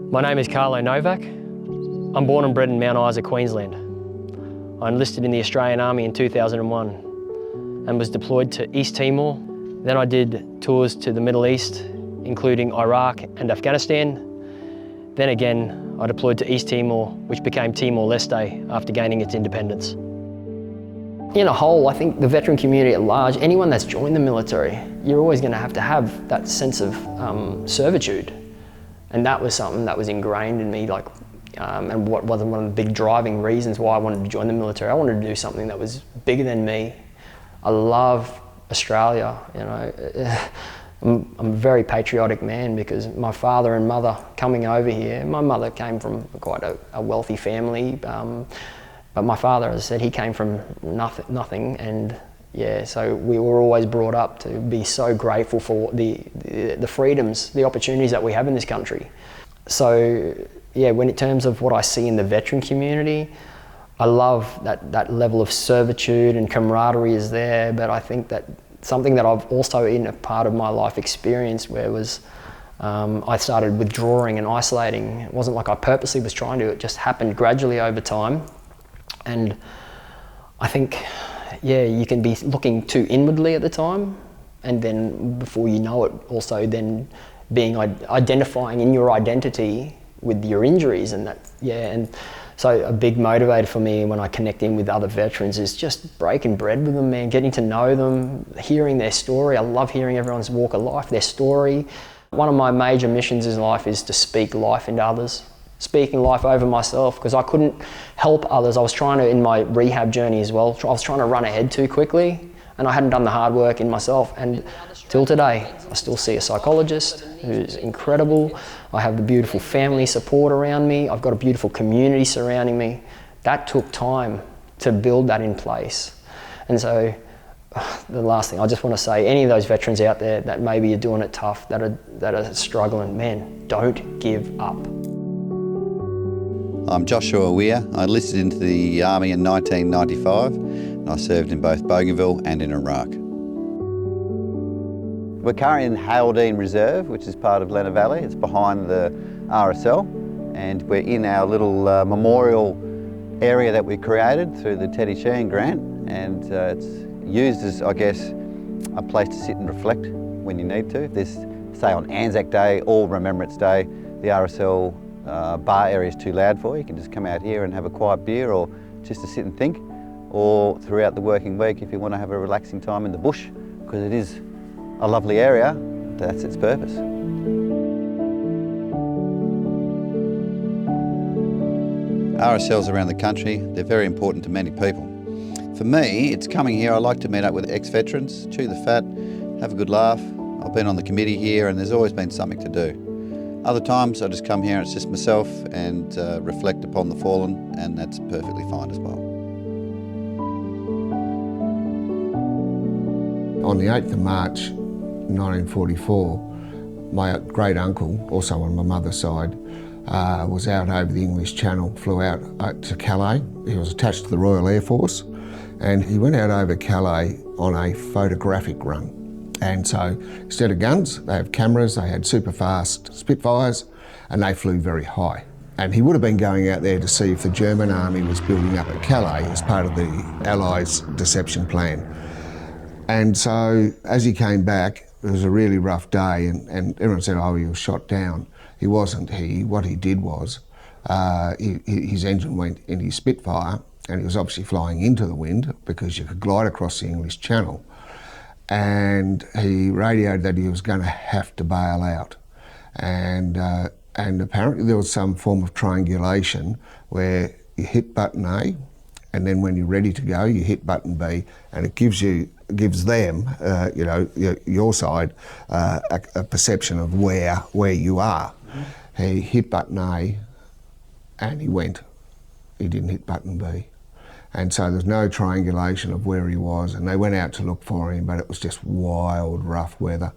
My name is Carlo Novac. I'm born and bred in Mount Isa, Queensland. I enlisted in the Australian Army in 2001 and was deployed to East Timor. Then I did tours to the Middle East, including Iraq and Afghanistan. Then again, I deployed to East Timor, which became Timor-Leste after gaining its independence. In a whole, I think the veteran community at large, anyone that's joined the military, you're always going to have that sense of servitude. And that was something that was ingrained in me, and what was one of the big driving reasons why I wanted to join the military. I wanted to do something that was bigger than me. I love Australia, you know. I'm a very patriotic man because my father and mother coming over here, my mother came from quite a wealthy family, but my father, as I said, he came from nothing, and yeah, so we were always brought up to be so grateful for the freedoms, the opportunities that we have in this country. So yeah, in terms of what I see in the veteran community, I love that level of servitude and camaraderie is there, but I think that something that I've also in a part of my life experienced where was I started withdrawing and isolating. It wasn't like I purposely was trying to, it just happened gradually over time. And I think, yeah, you can be looking too inwardly at the time, and then before you know it, also then being identifying in your identity with your injuries, and that, yeah. And so a big motivator for me when I connect in with other veterans is just breaking bread with them, man, getting to know them, hearing their story. I love hearing everyone's walk of life, their story. One of my major missions in life is to speak life into others. Speaking life over myself, because I couldn't help others. I was trying to, in my rehab journey as well, I was trying to run ahead too quickly, and I hadn't done the hard work in myself. And till today, I still see a psychologist who's incredible. I have the beautiful family support around me. I've got a beautiful community surrounding me. That took time to build that in place. And so the last thing I just want to say, any of those veterans out there that maybe are doing it tough, that are struggling, man, don't give up. I'm Joshua Weir. I enlisted into the Army in 1995 and I served in both Bougainville and in Iraq. We're currently in Haldane Reserve, which is part of Lenna Valley. It's behind the RSL, and we're in our little memorial area that we created through the Teddy Sheehan grant, and it's used as, I guess, a place to sit and reflect when you need to. There's, say on Anzac Day or Remembrance Day, the RSL bar area is too loud for you. You can just come out here and have a quiet beer, or just to sit and think, or throughout the working week if you want to have a relaxing time in the bush, because it is a lovely area. That's its purpose. RSLs around the country, they're very important to many people. For me, it's coming here. I like to meet up with ex-veterans, chew the fat, have a good laugh. I've been on the committee here and there's always been something to do. Other times I just come here and it's just myself and reflect upon the fallen, and that's perfectly fine as well. On the 8th of March 1944, my great uncle, also on my mother's side, was out over the English Channel, flew out to Calais. He was attached to the Royal Air Force, and he went out over Calais on a photographic run. And so instead of guns, they have cameras, they had super fast Spitfires, and they flew very high. And he would have been going out there to see if the German army was building up at Calais as part of the Allies' deception plan. And so as he came back, it was a really rough day, and everyone said, oh, he was shot down. He wasn't. What he did was, his engine went into his Spitfire, and he was obviously flying into the wind because you could glide across the English Channel. And he radioed that he was going to have to bail out. And apparently there was some form of triangulation where you hit button A, and then when you're ready to go, you hit button B, and it gives them, your side, a perception of where you are. Mm-hmm. He hit button A, and he went. He didn't hit button B. And so there's no triangulation of where he was, and they went out to look for him, but it was just wild, rough weather.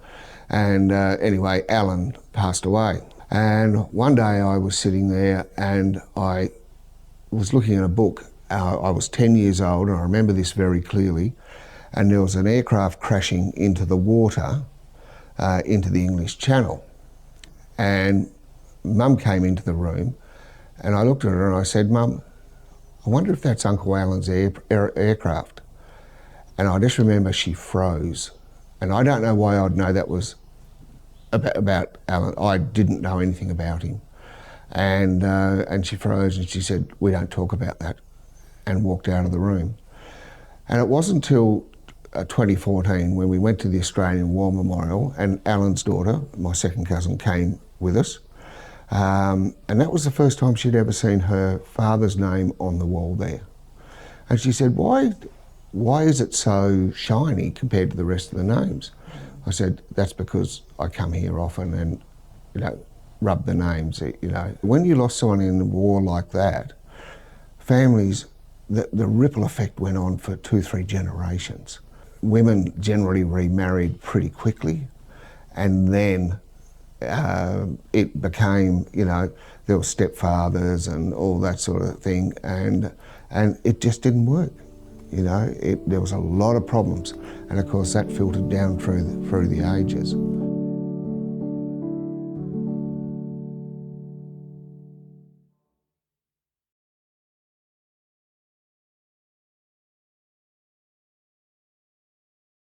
And anyway, Alan passed away. And one day I was sitting there and I was looking at a book. I was 10 years old, and I remember this very clearly, and there was an aircraft crashing into the water, into the English Channel. And Mum came into the room and I looked at her and I said, Mum, I wonder if that's Uncle Alan's aircraft. And I just remember she froze. And I don't know why I'd know that was about Alan. I didn't know anything about him. And she froze and she said, we don't talk about that, and walked out of the room. And it wasn't until 2014 when we went to the Australian War Memorial and Alan's daughter, my second cousin, came with us. And that was the first time she'd ever seen her father's name on the wall there. And she said, why is it so shiny compared to the rest of the names? I said, that's because I come here often and, you know, rub the names, you know. When you lost someone in a war like that, families, the ripple effect went on for 2-3 generations. Women generally remarried pretty quickly, and then it became, you know, there were stepfathers and all that sort of thing, and it just didn't work. You know, there was a lot of problems, and of course that filtered down through the ages.